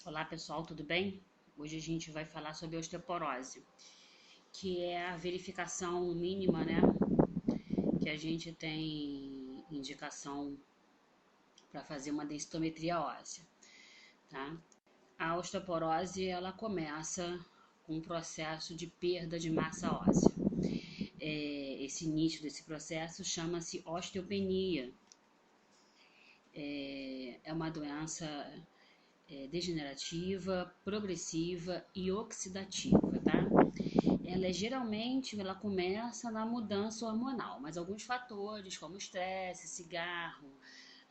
Olá pessoal, tudo bem? Hoje a gente vai falar sobre osteoporose, que é a verificação mínima, né? Que a gente tem indicação para fazer uma densitometria óssea, tá? A osteoporose, ela começa com um processo de perda de massa óssea. Esse início desse processo chama-se osteopenia. É uma doença degenerativa, progressiva e oxidativa, tá? Ela começa na mudança hormonal, mas alguns fatores como estresse, cigarro,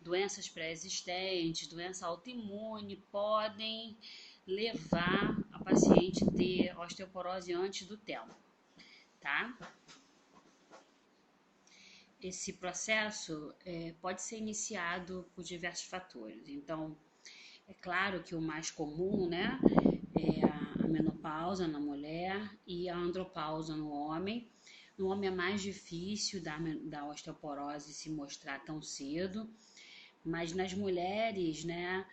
doenças pré-existentes, doença autoimune podem levar a paciente a ter osteoporose antes do tempo, tá? Esse processo pode ser iniciado por diversos fatores. Então, é claro que o mais comum, né, é a menopausa na mulher e a andropausa no homem. No homem é mais difícil da osteoporose se mostrar tão cedo, mas nas mulheres, né,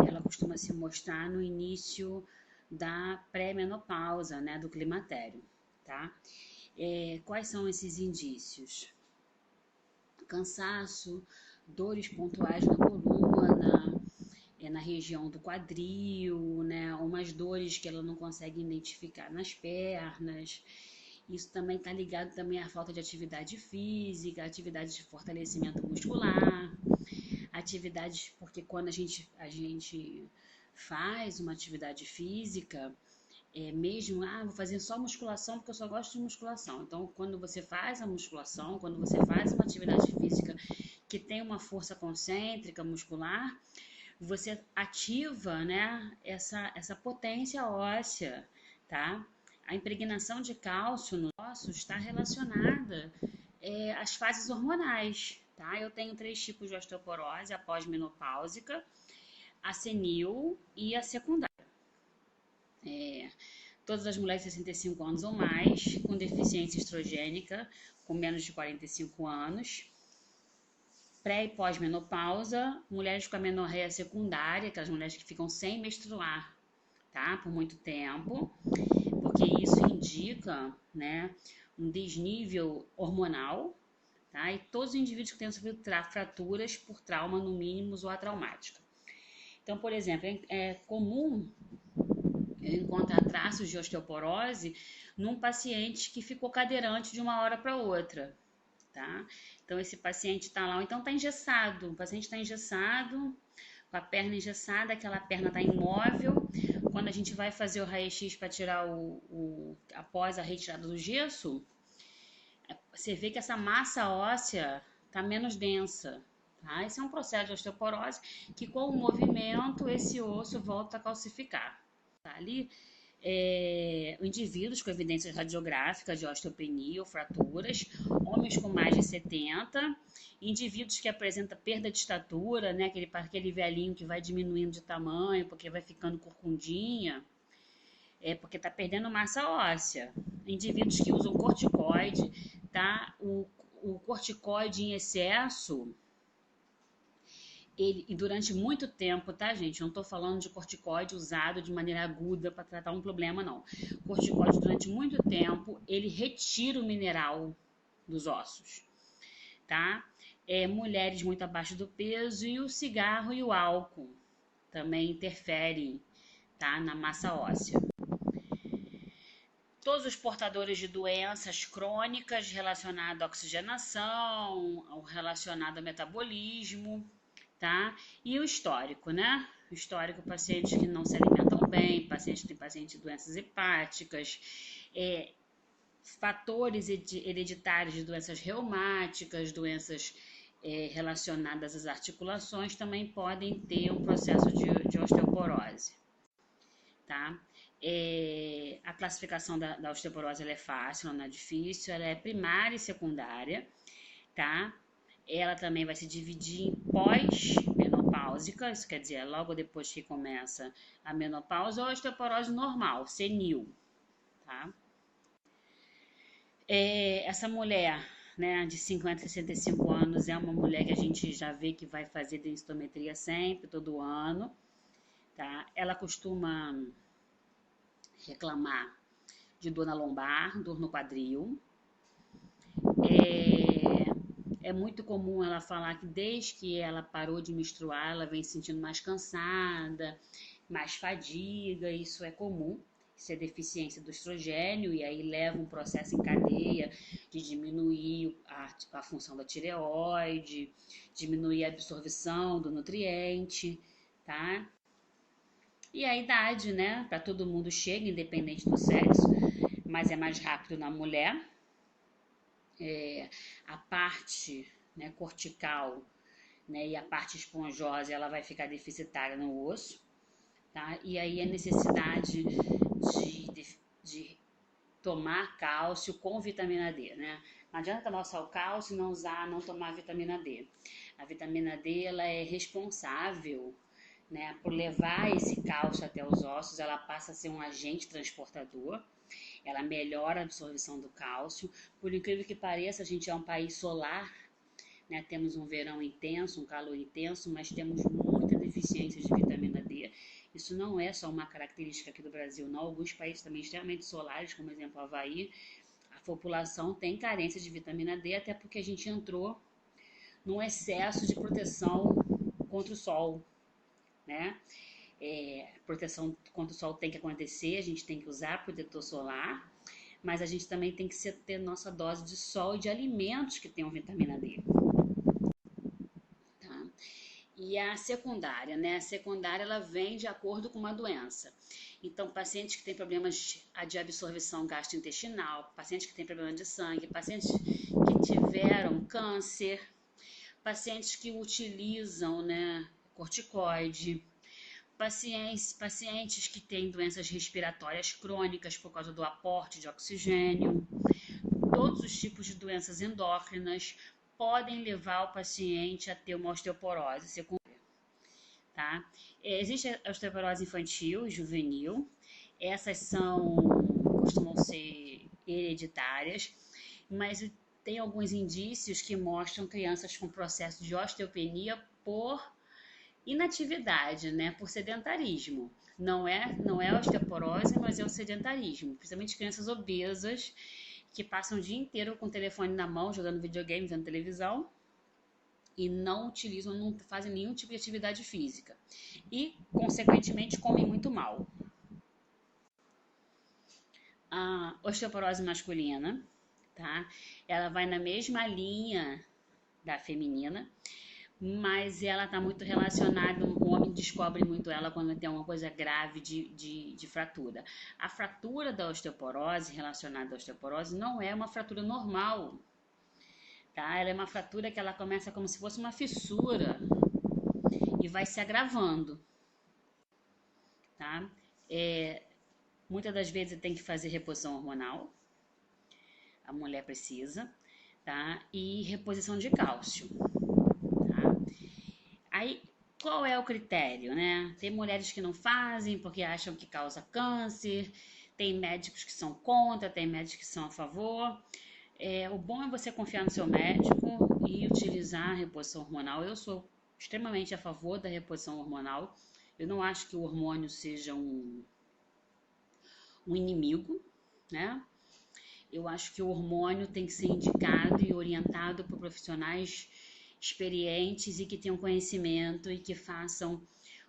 ela costuma se mostrar no início da pré-menopausa, né, do climatério, tá? Quais são esses indícios? Cansaço, dores pontuais na coluna, na região do quadril, né? Umas dores que ela não consegue identificar nas pernas. Isso também está ligado também à falta de atividade física, atividade de fortalecimento muscular, atividades, porque quando a gente faz uma atividade física, vou fazer só musculação porque eu só gosto de musculação. Então, quando você faz a musculação, quando você faz uma atividade física que tem uma força concêntrica muscular, você ativa, né, essa potência óssea, tá? A impregnação de cálcio nos ossos está relacionada às fases hormonais, tá? Eu tenho 3 tipos de osteoporose: a pós-menopáusica, a senil e a secundária. Todas as mulheres de 65 anos ou mais, com deficiência estrogênica, com menos de 45 anos, pré e pós-menopausa, mulheres com amenorreia secundária, aquelas mulheres que ficam sem menstruar, tá? Por muito tempo, porque isso indica, né, um desnível hormonal, tá? E todos os indivíduos que tenham sofrido fraturas por trauma, no mínimo, ou traumática. Então, por exemplo, é comum encontrar traços de osteoporose num paciente que ficou cadeirante de uma hora para outra, tá? Então, esse paciente está lá, ou então está engessado, o paciente está engessado, com a perna engessada, aquela perna está imóvel. Quando a gente vai fazer o raio-x para tirar após a retirada do gesso, você vê que essa massa óssea está menos densa, tá? Esse é um processo de osteoporose que, com o movimento, esse osso volta a calcificar. Tá? Ali, indivíduos com evidências radiográficas de osteopenia ou fraturas, homens com mais de 70, indivíduos que apresentam perda de estatura, né? Aquele velhinho que vai diminuindo de tamanho porque vai ficando corcundinha, porque está perdendo massa óssea. Indivíduos que usam corticoide, tá? O corticoide em excesso, e durante muito tempo, tá, gente? Não estou falando de corticoide usado de maneira aguda para tratar um problema, não. Corticoide, durante muito tempo, ele retira o mineral dos ossos, tá? Mulheres muito abaixo do peso e o cigarro e o álcool também interferem, tá, na massa óssea. Todos os portadores de doenças crônicas relacionadas à oxigenação, ou relacionadas ao metabolismo, tá? E o histórico, né? O histórico, pacientes que não se alimentam bem, pacientes de doenças hepáticas, fatores hereditários de doenças reumáticas, doenças relacionadas às articulações também podem ter um processo de osteoporose, tá? A classificação da osteoporose ela é fácil, ela não é difícil, ela é primária e secundária, tá? Ela também vai se dividir em pós-menopáusica, isso quer dizer, logo depois que começa a menopausa, ou osteoporose normal, senil, tá? Essa mulher, né, de 50 a 65 anos, é uma mulher que a gente já vê que vai fazer densitometria sempre, todo ano, tá? Ela costuma reclamar de dor na lombar, dor no quadril. É muito comum ela falar que desde que ela parou de menstruar, ela vem se sentindo mais cansada, mais fadiga, isso é comum. Isso é deficiência do estrogênio e aí leva um processo em cadeia de diminuir a função da tireoide, diminuir a absorção do nutriente, tá? E a idade, né? Para todo mundo chega, independente do sexo, mas é mais rápido na mulher. A parte, né, cortical, né, e a parte esponjosa ela vai ficar deficitária no osso, tá? E aí a necessidade de tomar cálcio com vitamina D, né? Não adianta tomar só o cálcio e não tomar vitamina D. A vitamina D ela é responsável, né, por levar esse cálcio até os ossos, ela passa a ser um agente transportador. Ela melhora a absorção do cálcio. Por incrível que pareça, a gente é um país solar, né? Temos um verão intenso, um calor intenso, mas temos muita deficiência de vitamina D. Isso não é só uma característica aqui do Brasil, não. Alguns países também extremamente solares, como exemplo o Havaí, a população tem carência de vitamina D, até porque a gente entrou num excesso de proteção contra o sol, né? Proteção contra o sol tem que acontecer, a gente tem que usar protetor solar, mas a gente também tem que ter nossa dose de sol e de alimentos que tenham vitamina D. Tá? E a secundária, né? A secundária ela vem de acordo com uma doença. Então, pacientes que têm problemas de absorção gastrointestinal, pacientes que têm problema de sangue, pacientes que tiveram câncer, pacientes que utilizam, né, corticoide, pacientes que têm doenças respiratórias crônicas por causa do aporte de oxigênio, todos os tipos de doenças endócrinas podem levar o paciente a ter uma osteoporose secundária, tá? Existe a osteoporose infantil e juvenil, essas costumam ser hereditárias, mas tem alguns indícios que mostram crianças com processo de osteopenia por inatividade, né, por sedentarismo. Não é osteoporose, mas é o sedentarismo, principalmente crianças obesas que passam o dia inteiro com o telefone na mão, jogando videogame, vendo televisão e não fazem nenhum tipo de atividade física e, consequentemente, comem muito mal. A osteoporose masculina, tá? Ela vai na mesma linha da feminina, mas ela está muito relacionada, o homem descobre muito ela quando tem uma coisa grave de fratura. A fratura da osteoporose, relacionada à osteoporose, não é uma fratura normal, tá? Ela é uma fratura que ela começa como se fosse uma fissura e vai se agravando, tá? Muitas das vezes tem que fazer reposição hormonal, a mulher precisa, tá? E reposição de cálcio. Aí, qual é o critério, né? Tem mulheres que não fazem porque acham que causa câncer, tem médicos que são contra, tem médicos que são a favor. O bom é você confiar no seu médico e utilizar a reposição hormonal. Eu sou extremamente a favor da reposição hormonal. Eu não acho que o hormônio seja um inimigo, né? Eu acho que o hormônio tem que ser indicado e orientado por profissionais experientes e que tenham conhecimento e que façam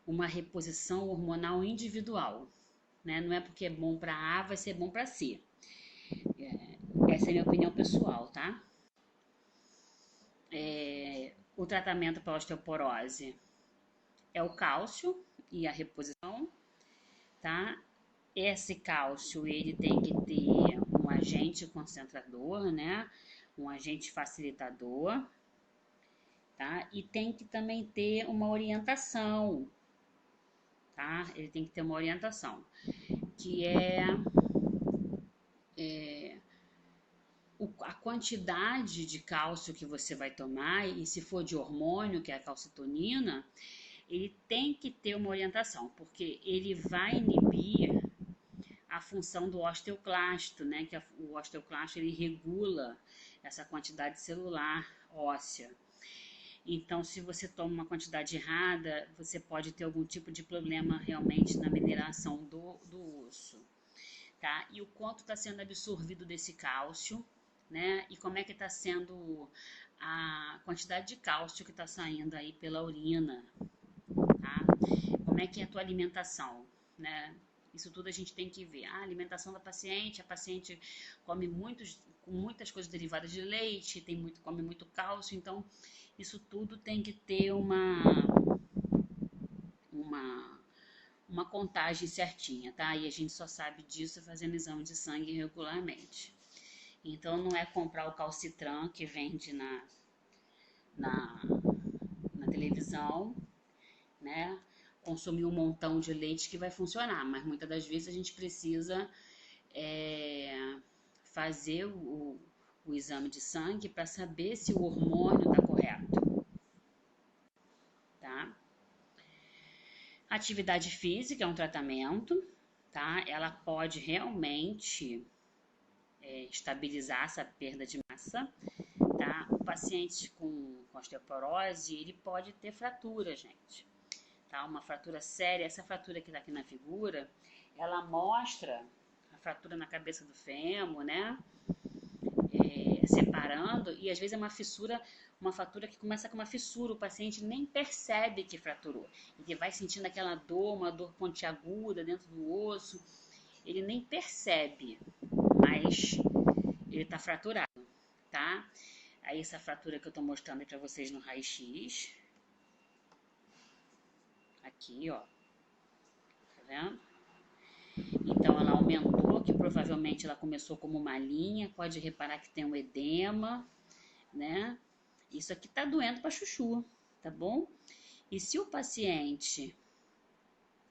uma reposição hormonal individual, né? Não é porque é bom para A, vai ser bom para C. Essa é a minha opinião pessoal, tá? O tratamento para osteoporose é o cálcio e a reposição, tá? Esse cálcio, ele tem que ter um agente concentrador, né? Um agente facilitador, tá? E tem que também ter uma orientação, tá? Ele tem que ter uma orientação, que a quantidade de cálcio que você vai tomar, e se for de hormônio, que é a calcitonina, ele tem que ter uma orientação, porque ele vai inibir a função do osteoclasto, né? Que o osteoclasto ele regula essa quantidade celular óssea. Então, se você toma uma quantidade errada, você pode ter algum tipo de problema realmente na mineração do osso, tá? E o quanto está sendo absorvido desse cálcio, né? E como é que está sendo a quantidade de cálcio que está saindo aí pela urina, tá? Como é que é a tua alimentação, né? Isso tudo a gente tem que ver. A alimentação da paciente, a paciente come muitas coisas derivadas de leite, come muito cálcio, então isso tudo tem que ter uma contagem certinha, tá? E a gente só sabe disso fazendo exame de sangue regularmente. Então não é comprar o calcitran que vende na, na televisão, né? Consumir um montão de leite que vai funcionar, mas muitas das vezes a gente precisa fazer o exame de sangue para saber se o hormônio está correto, tá? Atividade física é um tratamento, tá? Ela pode realmente estabilizar essa perda de massa, tá? O paciente com osteoporose, ele pode ter fratura, gente, tá? Uma fratura séria, essa fratura que tá aqui na figura, ela mostra a fratura na cabeça do fêmur, né? Separando, e às vezes é uma fratura que começa com uma fissura, o paciente nem percebe que fraturou, ele vai sentindo aquela dor, uma dor pontiaguda dentro do osso, ele nem percebe, mas ele está fraturado, tá? Aí essa fratura que eu tô mostrando aí pra vocês no raio-x, aqui, ó, tá vendo? Então ela aumentou, que provavelmente ela começou como uma linha, pode reparar que tem um edema, né? Isso aqui tá doendo pra chuchu, tá bom? E se o paciente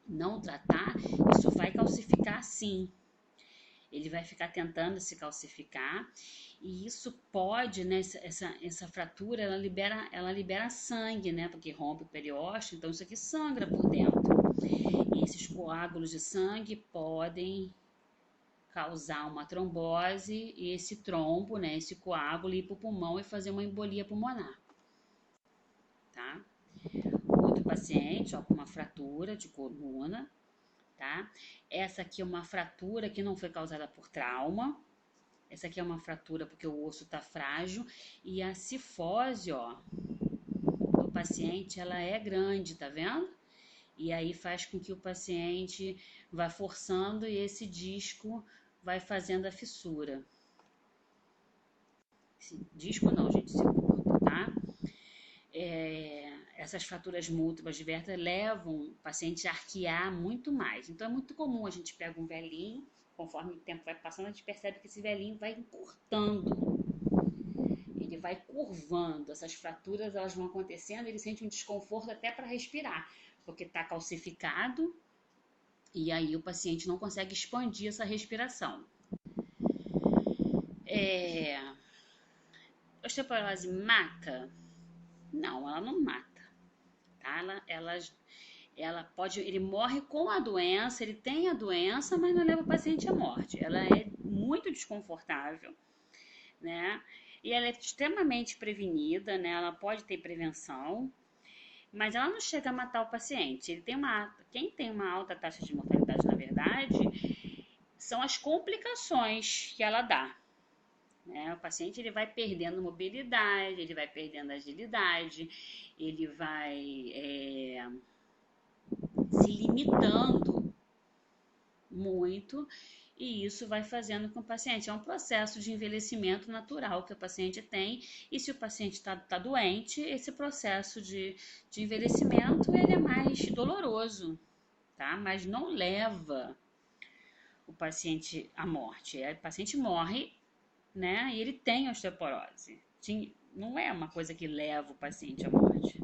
não tratar, isso vai calcificar sim. Ele vai ficar tentando se calcificar e isso pode, né, essa fratura, ela libera sangue, né, porque rompe o periósteo, então isso aqui sangra por dentro. E esses coágulos de sangue podem causar uma trombose e esse trombo, né, esse coágulo ir para o pulmão e fazer uma embolia pulmonar, tá? Outro paciente, ó, com uma fratura de coluna, tá? Essa aqui é uma fratura que não foi causada por trauma. Essa aqui é uma fratura porque o osso tá frágil e a cifose, ó, do paciente, ela é grande, tá vendo? E aí faz com que o paciente vá forçando e esse disco vai fazendo a fissura. Esse disco não, gente, esse corpo, tá? Essas fraturas múltiplas diversas levam o paciente a arquear muito mais. Então é muito comum, a gente pega um velhinho, conforme o tempo vai passando, a gente percebe que esse velhinho vai encurtando. Ele vai curvando, essas fraturas elas vão acontecendo, ele sente um desconforto até para respirar, porque está calcificado e aí o paciente não consegue expandir essa respiração. Osteoporose mata? Não, ela não mata, tá? Ela pode, ele morre com a doença, ele tem a doença, mas não leva o paciente à morte. Ela é muito desconfortável, né? E ela é extremamente prevenida, né? Ela pode ter prevenção, mas ela não chega a matar o paciente. Quem tem uma alta taxa de mortalidade, na verdade, são as complicações que ela dá. Né? O paciente ele vai perdendo mobilidade, ele vai perdendo agilidade, ele vai se limitando muito e isso vai fazendo com que o paciente, é um processo de envelhecimento natural que o paciente tem e se o paciente está doente, esse processo de envelhecimento ele é mais doloroso, tá? Mas não leva o paciente à morte, o paciente morre, né? E ele tem osteoporose, não é uma coisa que leva o paciente à morte.